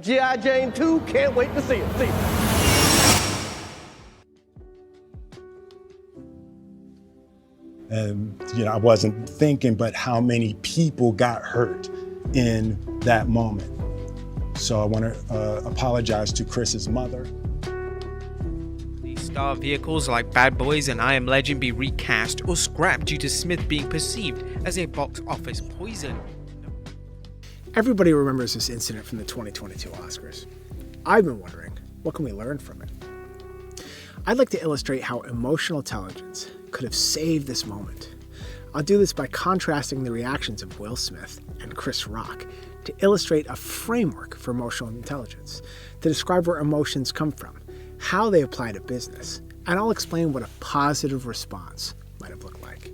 G.I. Jane 2, can't wait to see it. And, I wasn't thinking, but how many people got hurt in that moment. So I want to apologize to Chris's mother. These star vehicles like Bad Boys and I Am Legend be recast or scrapped due to Smith being perceived as a box office poison. Everybody remembers this incident from the 2022 Oscars. I've been wondering, what can we learn from it? I'd like to illustrate how emotional intelligence could have saved this moment. I'll do this by contrasting the reactions of Will Smith and Chris Rock to illustrate a framework for emotional intelligence, to describe where emotions come from, how they apply to business, and I'll explain what a positive response might have looked like.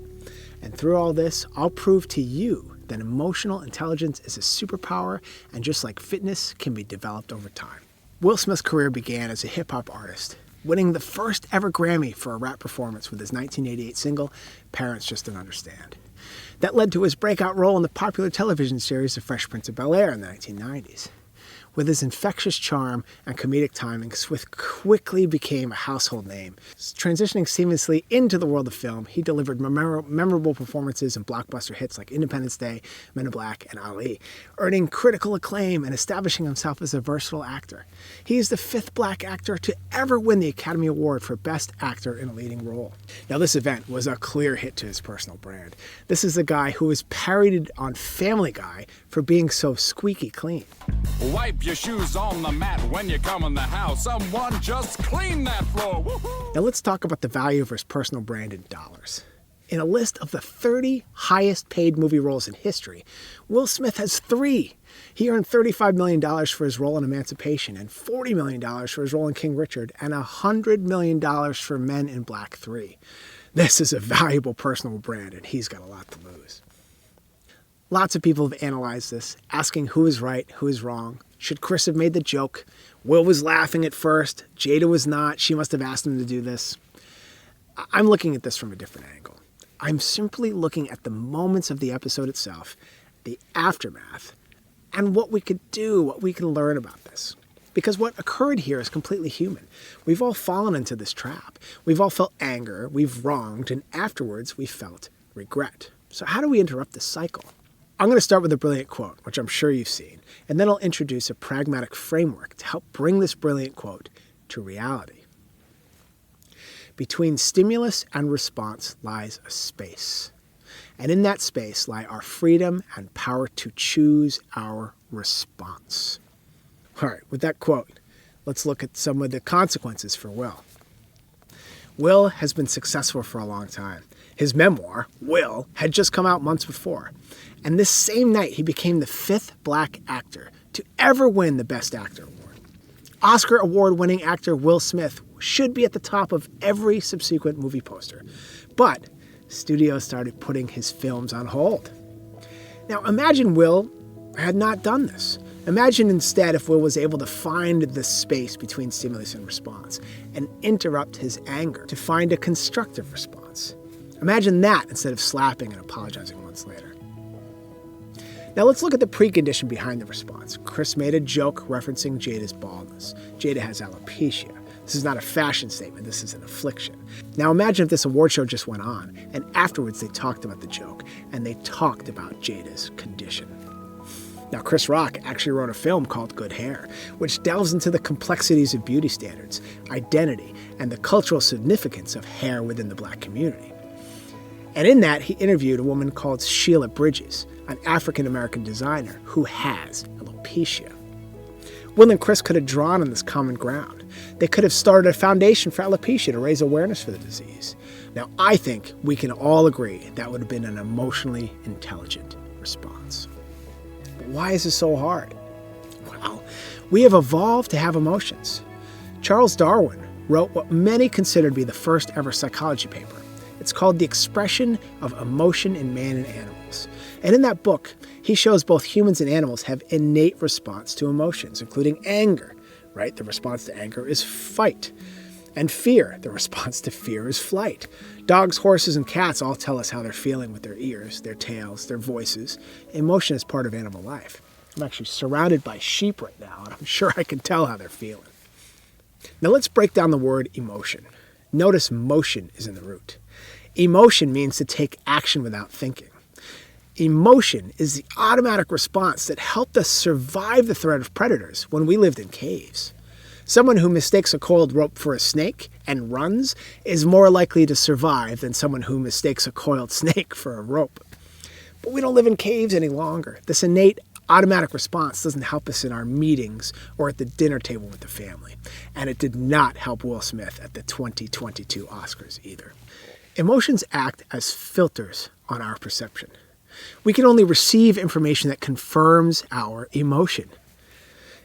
And through all this, I'll prove to you that emotional intelligence is a superpower, and just like fitness, can be developed over time. Will Smith's career began as a hip-hop artist, winning the first ever Grammy for a rap performance with his 1988 single, Parents Just Don't Understand. That led to his breakout role in the popular television series The Fresh Prince of Bel-Air in the 1990s. With his infectious charm and comedic timing, Smith quickly became a household name. Transitioning seamlessly into the world of film, he delivered memorable performances in blockbuster hits like Independence Day, Men in Black, and Ali, earning critical acclaim and establishing himself as a versatile actor. He is the 5th black actor to ever win the Academy Award for Best Actor in a Leading Role. Now, this event was a clear hit to his personal brand. This is the guy who was parodied on Family Guy for being so squeaky clean. Wipe your shoes on the mat when you come in the house. Someone just clean that floor. Woo-hoo. Now let's talk about the value of his personal brand in dollars. In a list of the 30 highest paid movie roles in history, Will Smith has 3. He earned $35 million for his role in Emancipation, and $40 million for his role in King Richard, and $100 million for Men in Black 3. This is a valuable personal brand, and he's got a lot to lose. Lots of people have analyzed this, asking who is right, who is wrong. Should Chris have made the joke? Will was laughing at first. Jada was not. She must have asked him to do this. I'm looking at this from a different angle. I'm simply looking at the moments of the episode itself, the aftermath, and what we could do, what we can learn about this. Because what occurred here is completely human. We've all fallen into this trap. We've all felt anger, we've wronged, and afterwards we felt regret. So how do we interrupt this cycle? I'm going to start with a brilliant quote, which I'm sure you've seen, and then I'll introduce a pragmatic framework to help bring this brilliant quote to reality. Between stimulus and response lies a space, and in that space lie our freedom and power to choose our response. All right, with that quote, let's look at some of the consequences for Will. Will has been successful for a long time. His memoir, Will, had just come out months before. And this same night, he became the 5th black actor to ever win the Best Actor award. Oscar award-winning actor Will Smith should be at the top of every subsequent movie poster. But studios started putting his films on hold. Now imagine Will had not done this. Imagine instead if Will was able to find the space between stimulus and response and interrupt his anger to find a constructive response. Imagine that instead of slapping and apologizing months later. Now let's look at the precondition behind the response. Chris made a joke referencing Jada's baldness. Jada has alopecia. This is not a fashion statement, this is an affliction. Now imagine if this award show just went on, and afterwards they talked about the joke, and they talked about Jada's condition. Now Chris Rock actually wrote a film called Good Hair, which delves into the complexities of beauty standards, identity, and the cultural significance of hair within the black community. And in that, he interviewed a woman called Sheila Bridges, an African-American designer who has alopecia. Will and Chris could have drawn on this common ground. They could have started a foundation for alopecia to raise awareness for the disease. Now, I think we can all agree that would have been an emotionally intelligent response. But why is this so hard? Well, we have evolved to have emotions. Charles Darwin wrote what many consider to be the first ever psychology paper. It's called The Expression of Emotion in Man and Animals. And in that book, he shows both humans and animals have innate response to emotions, including anger, right? The response to anger is fight. And fear, the response to fear is flight. Dogs, horses, and cats all tell us how they're feeling with their ears, their tails, their voices. Emotion is part of animal life. I'm actually surrounded by sheep right now, and I'm sure I can tell how they're feeling. Now let's break down the word emotion. Notice motion is in the root. Emotion means to take action without thinking. Emotion is the automatic response that helped us survive the threat of predators when we lived in caves. Someone who mistakes a coiled rope for a snake and runs is more likely to survive than someone who mistakes a coiled snake for a rope. But we don't live in caves any longer. This innate automatic response doesn't help us in our meetings or at the dinner table with the family. And it did not help Will Smith at the 2022 Oscars either. Emotions act as filters on our perception. We can only receive information that confirms our emotion.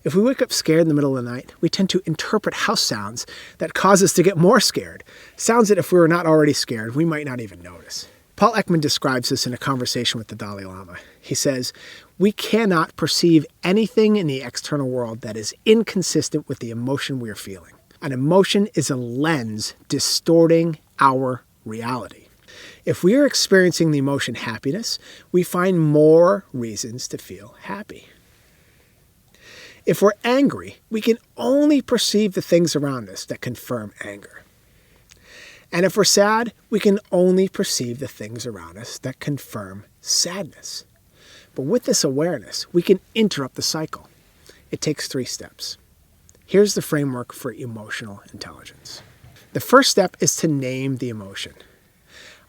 If we wake up scared in the middle of the night, we tend to interpret house sounds that cause us to get more scared. Sounds that if we were not already scared, we might not even notice. Paul Ekman describes this in a conversation with the Dalai Lama. He says, "We cannot perceive anything in the external world that is inconsistent with the emotion we are feeling. An emotion is a lens distorting our reality. If we are experiencing the emotion happiness, we find more reasons to feel happy. If we're angry, we can only perceive the things around us that confirm anger. And if we're sad, we can only perceive the things around us that confirm sadness. But with this awareness, we can interrupt the cycle. It takes 3 steps. Here's the framework for emotional intelligence. The first step is to name the emotion.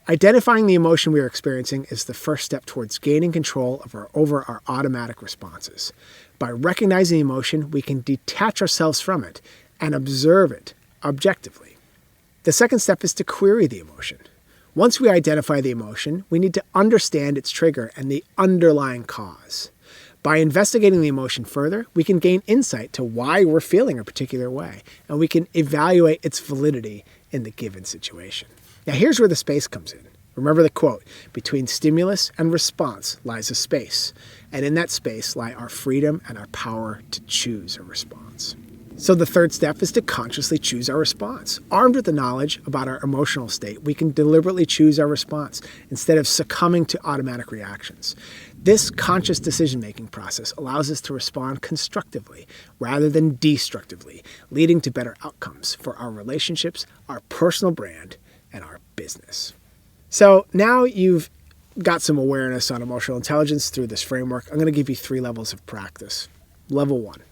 Identifying the emotion we are experiencing is the first step towards gaining control over our automatic responses. By recognizing the emotion, we can detach ourselves from it and observe it objectively. The second step is to query the emotion. Once we identify the emotion, we need to understand its trigger and the underlying cause. By investigating the emotion further, we can gain insight to why we're feeling a particular way, and we can evaluate its validity in the given situation. Now here's where the space comes in. Remember the quote, "Between stimulus and response lies a space, and in that space lie our freedom and our power to choose a response." So the third step is to consciously choose our response. Armed with the knowledge about our emotional state, we can deliberately choose our response instead of succumbing to automatic reactions. This conscious decision-making process allows us to respond constructively rather than destructively, leading to better outcomes for our relationships, our personal brand, and our business. So now you've got some awareness on emotional intelligence through this framework. I'm going to give you 3 levels of practice. Level 1.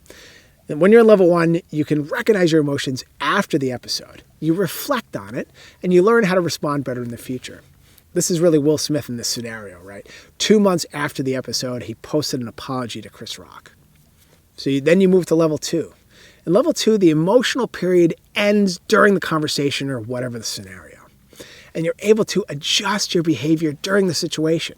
And when you're in level 1, you can recognize your emotions after the episode. You reflect on it, and you learn how to respond better in the future. This is really Will Smith in this scenario, right? 2 months after the episode, he posted an apology to Chris Rock. So then you move to level 2. In level 2, the emotional period ends during the conversation or whatever the scenario. And you're able to adjust your behavior during the situation.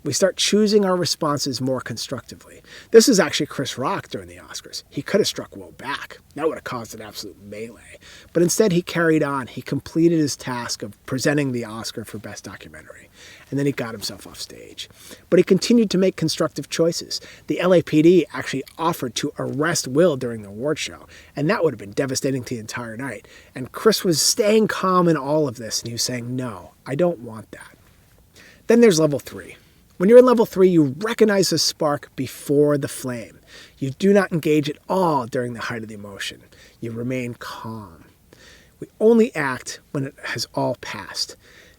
We start choosing our responses more constructively. This is actually Chris Rock during the Oscars. He could have struck Will back. That would have caused an absolute melee. But instead, he carried on. He completed his task of presenting the Oscar for Best Documentary. And then he got himself off stage. But he continued to make constructive choices. The LAPD actually offered to arrest Will during the award show. And that would have been devastating to the entire night. And Chris was staying calm in all of this. And he was saying, "No, I don't want that." Then there's level 3. When you're in level 3, you recognize the spark before the flame. You do not engage at all during the height of the emotion. You remain calm. We only act when it has all passed.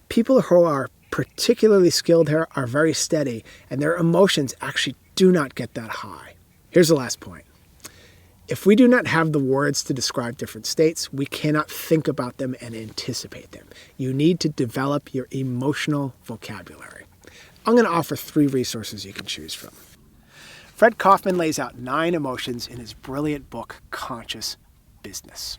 People who are particularly skilled here are very steady, and their emotions actually do not get that high. Here's the last point. If we do not have the words to describe different states, we cannot think about them and anticipate them. You need to develop your emotional vocabulary. I'm going to offer 3 resources you can choose from. Fred Kaufman lays out 9 emotions in his brilliant book, Conscious Business.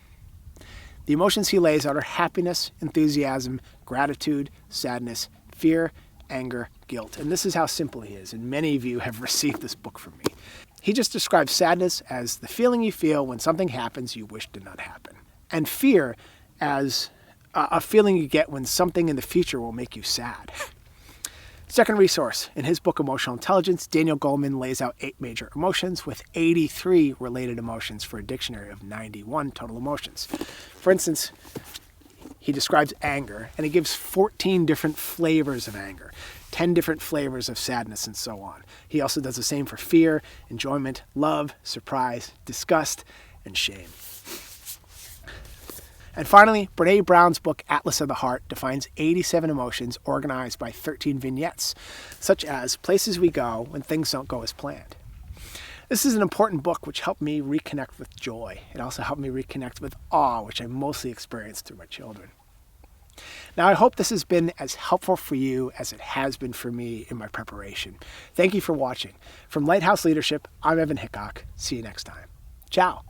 The emotions he lays out are happiness, enthusiasm, gratitude, sadness, fear, anger, guilt. And this is how simple he is, and many of you have received this book from me. He just describes sadness as the feeling you feel when something happens you wish did not happen, and fear as a feeling you get when something in the future will make you sad. Second resource, in his book Emotional Intelligence, Daniel Goleman lays out 8 major emotions with 83 related emotions for a dictionary of 91 total emotions. For instance, he describes anger, and he gives 14 different flavors of anger. 10 different flavors of sadness, and so on. He also does the same for fear, enjoyment, love, surprise, disgust, and shame. And finally, Brene Brown's book, Atlas of the Heart, defines 87 emotions organized by 13 vignettes, such as places we go when things don't go as planned. This is an important book which helped me reconnect with joy. It also helped me reconnect with awe, which I mostly experienced through my children. Now, I hope this has been as helpful for you as it has been for me in my preparation. Thank you for watching. From Lighthouse Leadership, I'm Evan Hickok. See you next time. Ciao.